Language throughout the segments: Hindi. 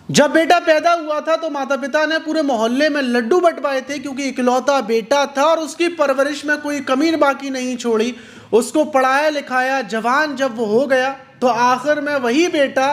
जब बेटा पैदा हुआ था तो माता पिता ने पूरे मोहल्ले में लड्डू बंटवाए थे, क्योंकि इकलौता बेटा था और उसकी परवरिश में कोई कमी बाकी नहीं छोड़ी। उसको पढ़ाया लिखाया, जवान जब वो हो गया तो आखिर में वही बेटा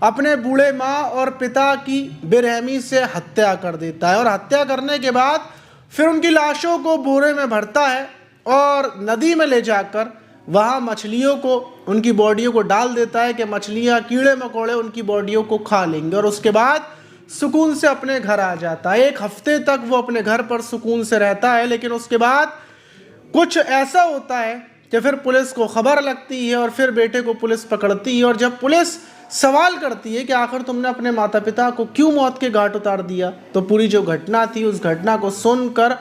अपने बूढ़े माँ और पिता की बेरहमी से हत्या कर देता है, और हत्या करने के बाद फिर उनकी लाशों को बोरे में भरता है और नदी में ले जाकर वहाँ मछलियों को, उनकी बॉडियों को डाल देता है कि मछलियाँ, कीड़े मकोड़े उनकी बॉडियों को खा लेंगे, और उसके बाद सुकून से अपने घर आ जाता है। 1 हफ्ते तक वो अपने घर पर सुकून से रहता है, लेकिन उसके बाद कुछ ऐसा होता है कि फिर पुलिस को खबर लगती है और फिर बेटे को पुलिस पकड़ती है। और जब पुलिस सवाल करती है कि आखिर तुमने अपने माता पिता को क्यों मौत के घाट उतार दिया, तो पूरी जो घटना थी उस घटना को सुनकर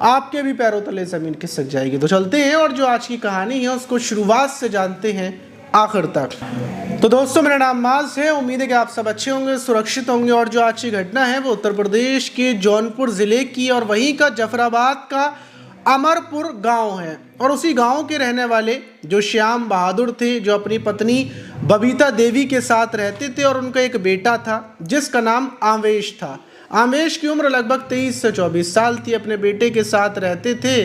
आपके भी पैरों तले ज़मीन खिसक जाएगी। तो चलते हैं और जो आज की कहानी है उसको शुरुआत से जानते हैं आखिर तक। तो दोस्तों, मेरा नाम माज है। उम्मीद है कि आप सब अच्छे होंगे, सुरक्षित होंगे। और जो आज की घटना है वो उत्तर प्रदेश के जौनपुर ज़िले की और वहीं का जफराबाद का अमरपुर गांव है। और उसी गांव के रहने वाले जो श्याम बहादुर थे, जो अपनी पत्नी बबीता देवी के साथ रहते थे, और उनका एक बेटा था जिसका नाम आवेश था। आवेश की उम्र लगभग 23 से 24 साल थी। अपने बेटे के साथ रहते थे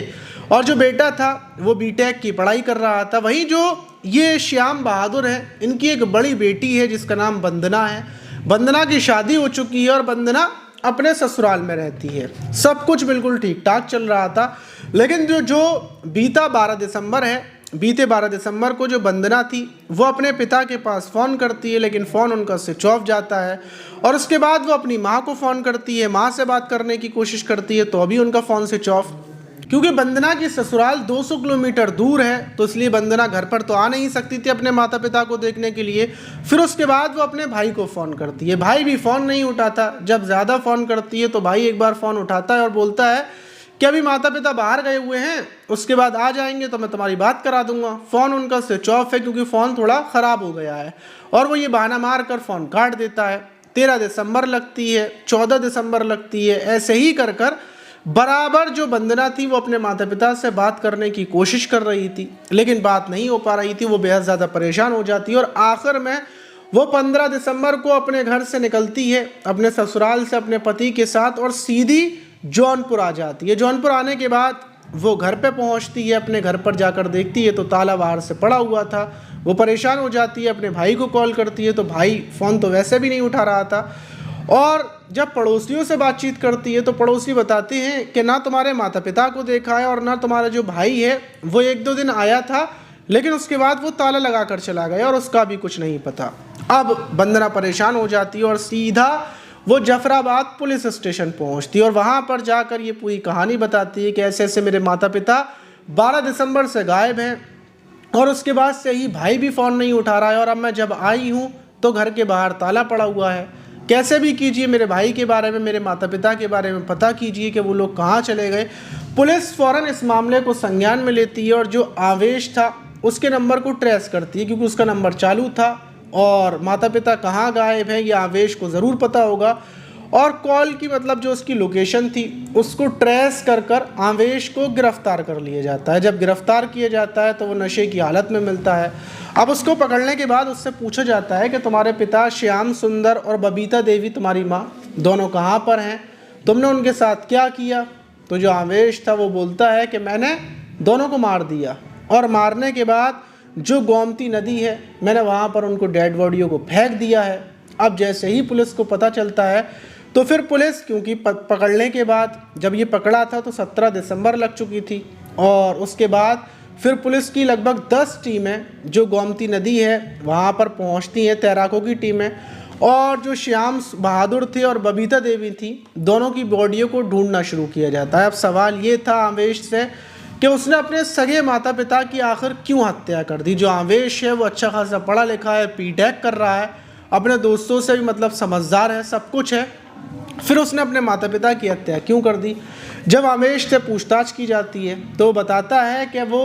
और जो बेटा था वो बीटेक की पढ़ाई कर रहा था। वहीं जो ये श्याम बहादुर है, इनकी एक बड़ी बेटी है जिसका नाम वंदना है। वंदना की शादी हो चुकी है और वंदना अपने ससुराल में रहती है। सब कुछ बिल्कुल ठीक ठाक चल रहा था, लेकिन जो बीते 12 दिसंबर को जो वंदना थी वो अपने पिता के पास फ़ोन करती है, लेकिन फ़ोन उनका स्विच ऑफ जाता है। और उसके बाद वो अपनी माँ को फ़ोन करती है, माँ से बात करने की कोशिश करती है, तो अभी उनका फ़ोन स्विच ऑफ। क्योंकि वंदना की ससुराल 200 किलोमीटर दूर है, तो इसलिए वंदना घर पर तो आ नहीं सकती थी अपने माता पिता को देखने के लिए। फिर उसके बाद वो अपने भाई को फ़ोन करती है, भाई भी फ़ोन नहीं उठाता। जब ज़्यादा फ़ोन करती है तो भाई एक बार फ़ोन उठाता है और बोलता है कि अभी माता पिता बाहर गए हुए हैं, उसके बाद आ जाएंगे तो मैं तुम्हारी बात करा दूंगा। फ़ोन उनका स्विच ऑफ है क्योंकि फ़ोन थोड़ा ख़राब हो गया है, और वो ये बहाना मार कर फ़ोन काट देता है। 13 दिसंबर लगती है, 14 दिसंबर लगती है, ऐसे ही कर कर बराबर जो वंदना थी वो अपने माता पिता से बात करने की कोशिश कर रही थी, लेकिन बात नहीं हो पा रही थी। वो बेहद ज़्यादा परेशान हो जाती है और आखिर में वो 15 दिसंबर को अपने घर से निकलती है, अपने ससुराल से अपने पति के साथ, और सीधी जौनपुर आ जाती है। जौनपुर आने के बाद वो घर पे पहुंचती है। अपने घर पर जाकर देखती है तो ताला बाहर से पड़ा हुआ था। वो परेशान हो जाती है, अपने भाई को कॉल करती है तो भाई फ़ोन तो वैसे भी नहीं उठा रहा था। और जब पड़ोसियों से बातचीत करती है तो पड़ोसी बताते हैं कि ना तुम्हारे माता पिता को देखा है और ना तुम्हारा जो भाई है वो 1-2 दिन आया था, लेकिन उसके बाद वो ताला लगा कर चला गया और उसका भी कुछ नहीं पता। अब वंदना परेशान हो जाती है और सीधा वो जफराबाद पुलिस स्टेशन पहुंचती है और वहां पर जाकर ये पूरी कहानी बताती है कि ऐसे ऐसे मेरे माता पिता 12 दिसंबर से गायब हैं, और उसके बाद से ही भाई भी फ़ोन नहीं उठा रहा है, और अब मैं जब आई हूँ तो घर के बाहर ताला पड़ा हुआ है। कैसे भी कीजिए मेरे भाई के बारे में, मेरे माता पिता के बारे में पता कीजिए कि वो लोग कहाँ चले गए। पुलिस फ़ौरन इस मामले को संज्ञान में लेती है और जो आवेश था उसके नंबर को ट्रेस करती है, क्योंकि उसका नंबर चालू था और माता पिता कहाँ गायब हैं ये आवेश को ज़रूर पता होगा। और कॉल की मतलब जो उसकी लोकेशन थी उसको ट्रेस कर कर आवेश को गिरफ्तार कर लिया जाता है। जब गिरफ्तार किया जाता है तो वो नशे की हालत में मिलता है। अब उसको पकड़ने के बाद उससे पूछा जाता है कि तुम्हारे पिता श्याम सुंदर और बबीता देवी, तुम्हारी माँ, दोनों कहाँ पर हैं, तुमने उनके साथ क्या किया। तो जो आवेश था वो बोलता है कि मैंने दोनों को मार दिया, और मारने के बाद जो गोमती नदी है मैंने वहाँ पर उनको डेड बॉडियों को फेंक दिया है। अब जैसे ही पुलिस को पता चलता है तो फिर पुलिस, क्योंकि पकड़ने के बाद जब ये पकड़ा था तो 17 दिसंबर लग चुकी थी, और उसके बाद फिर पुलिस की लगभग 10 टीमें जो गोमती नदी है वहाँ पर पहुँचती हैं, तैराकों की टीमें, और जो श्याम बहादुर थे और बबीता देवी थी, दोनों की बॉडियों को ढूंढना शुरू किया जाता है। अब सवाल ये था आवेश से कि उसने अपने सगे माता पिता की आखिर क्यों हत्या कर दी। जो आवेश है वो अच्छा खासा पढ़ा लिखा है, बीटेक कर रहा है, अपने दोस्तों से भी मतलब समझदार है, सब कुछ है, फिर उसने अपने माता पिता की हत्या क्यों कर दी। जब आवेश से पूछताछ की जाती है तो बताता है कि वो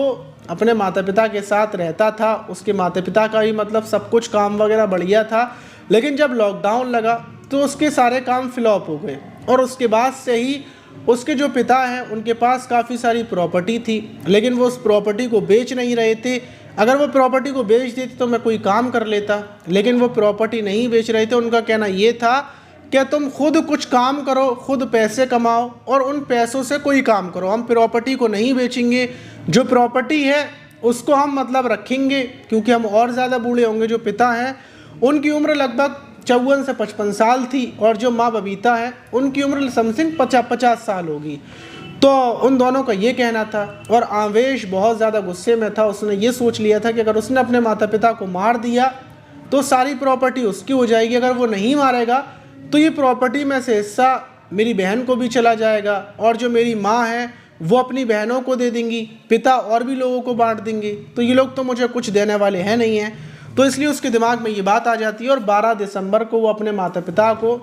अपने माता पिता के साथ रहता था, उसके माता पिता का ही मतलब सब कुछ काम वगैरह बढ़िया था, लेकिन जब लॉकडाउन लगा तो उसके सारे काम फ्लॉप हो गए, और उसके बाद से ही उसके जो पिता हैं उनके पास काफ़ी सारी प्रॉपर्टी थी, लेकिन वो उस प्रॉपर्टी को बेच नहीं रहे थे। अगर वो प्रॉपर्टी को बेच देते तो मैं कोई काम कर लेता, लेकिन वो प्रॉपर्टी नहीं बेच रहे थे। उनका कहना ये था कि तुम खुद कुछ काम करो, खुद पैसे कमाओ और उन पैसों से कोई काम करो। हम प्रॉपर्टी को नहीं बेचेंगे, जो प्रॉपर्टी है उसको हम मतलब रखेंगे, क्योंकि हम और ज़्यादा बूढ़े होंगे। जो पिता हैं उनकी उम्र लगभग 54 से 55 साल थी और जो माँ बबीता है उनकी उम्र समथिंग 50 साल होगी। तो उन दोनों का ये कहना था और आवेश बहुत ज़्यादा गुस्से में था। उसने ये सोच लिया था कि अगर उसने अपने माता पिता को मार दिया तो सारी प्रॉपर्टी उसकी हो जाएगी, अगर वो नहीं मारेगा तो ये प्रॉपर्टी में से हिस्सा मेरी बहन को भी चला जाएगा और जो मेरी माँ है वो अपनी बहनों को दे देंगी, पिता और भी लोगों को बांट देंगे, तो ये लोग तो मुझे कुछ देने वाले हैं नहीं हैं। तो इसलिए उसके दिमाग में ये बात आ जाती है और 12 दिसंबर को वो अपने माता पिता को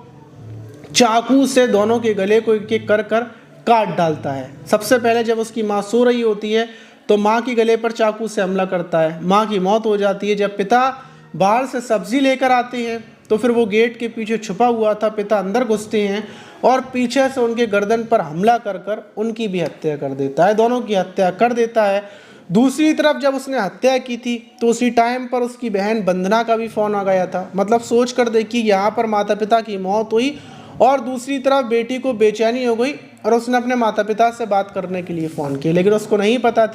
चाकू से दोनों के गले को एक एक कर कर काट डालता है। सबसे पहले जब उसकी माँ सो रही होती है तो माँ के गले पर चाकू से हमला करता है, माँ की मौत हो जाती है। जब पिता बाहर से सब्जी लेकर आते हैं तो फिर वो गेट के पीछे छुपा हुआ था, पिता अंदर घुसते हैं और पीछे से उनके गर्दन पर हमला कर कर उनकी भी हत्या कर देता है, दोनों की हत्या कर देता है। दूसरी तरफ जब उसने हत्या की थी तो उसी टाइम पर उसकी बहन वंदना का भी फ़ोन आ गया था। मतलब सोच कर देखिए, यहाँ पर माता पिता की मौत हुई और दूसरी तरफ बेटी को बेचैनी हो गई और उसने अपने माता पिता से बात करने के लिए फ़ोन किया, लेकिन उसको नहीं पता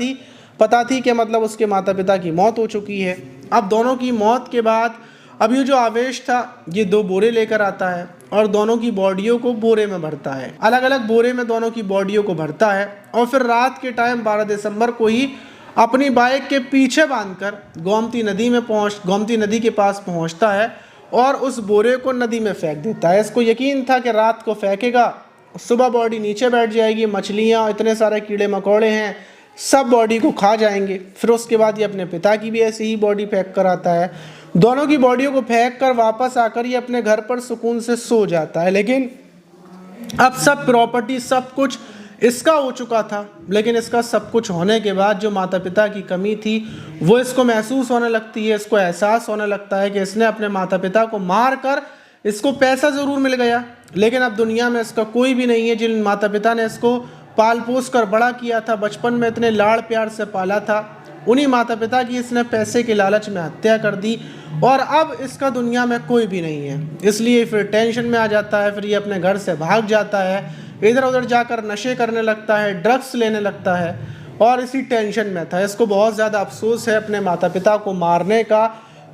थी कि मतलब उसके माता पिता की मौत हो चुकी है। अब दोनों की मौत के बाद अब ये जो आवेश था ये 2 बोरे लेकर आता है और दोनों की बॉडियों को बोरे में भरता है, अलग अलग बोरे में दोनों की बॉडियों को भरता है और फिर रात के टाइम 12 दिसंबर को ही अपनी बाइक के पीछे बांधकर गोमती नदी के पास पहुंचता है और उस बोरे को नदी में फेंक देता है। इसको यकीन था कि रात को फेंकेगा, सुबह बॉडी नीचे बैठ जाएगी, मछलियाँ इतने सारे कीड़े मकोड़े हैं सब बॉडी को खा जाएंगे। फिर उसके बाद ये अपने पिता की भी ऐसी ही बॉडी फेंक कर आता है। दोनों की बॉडियों को फेंक कर वापस आकर ये अपने घर पर सुकून से सो जाता है। लेकिन अब सब प्रॉपर्टी सब कुछ इसका हो चुका था, लेकिन इसका सब कुछ होने के बाद जो माता पिता की कमी थी वो इसको महसूस होने लगती है, इसको एहसास होने लगता है कि इसने अपने माता पिता को मार कर इसको पैसा ज़रूर मिल गया, लेकिन अब दुनिया में इसका कोई भी नहीं है। जिन माता पिता ने इसको पाल पोस कर बड़ा किया था, बचपन में इतने लाड़ प्यार से पाला था, उन्हीं माता पिता की इसने पैसे के लालच में हत्या कर दी और अब इसका दुनिया में कोई भी नहीं है। इसलिए फिर टेंशन में आ जाता है, फिर ये अपने घर से भाग जाता है, इधर उधर जाकर नशे करने लगता है, ड्रग्स लेने लगता है और इसी टेंशन में था। इसको बहुत ज़्यादा अफसोस है अपने माता पिता को मारने का।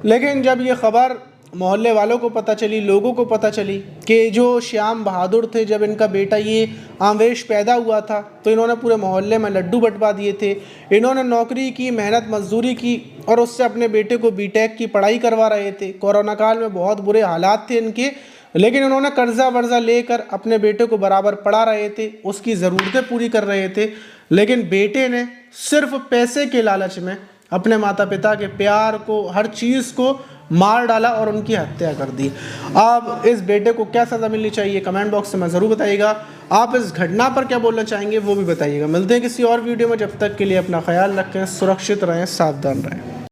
लेकिन जब ये खबर मोहल्ले वालों को पता चली, लोगों को पता चली कि जो श्याम बहादुर थे, जब इनका बेटा ये आवेश पैदा हुआ था तो इन्होंने पूरे मोहल्ले में लड्डू बंटवा दिए थे। इन्होंने नौकरी की, मेहनत मजदूरी की और उससे अपने बेटे को बीटेक की पढ़ाई करवा रहे थे। कोरोना काल में बहुत बुरे हालात थे इनके, लेकिन उन्होंने कर्जा वर्जा लेकर अपने बेटे को बराबर पढ़ा रहे थे, उसकी ज़रूरतें पूरी कर रहे थे। लेकिन बेटे ने सिर्फ पैसे के लालच में अपने माता पिता के प्यार को, हर चीज़ को मार डाला और उनकी हत्या कर दी। अब इस बेटे को क्या सज़ा मिलनी चाहिए कमेंट बॉक्स में ज़रूर बताइएगा। आप इस घटना पर क्या बोलना चाहेंगे वो भी बताइएगा। मिलते हैं किसी और वीडियो में, जब तक के लिए अपना ख्याल रखें, सुरक्षित रहें, सावधान रहें।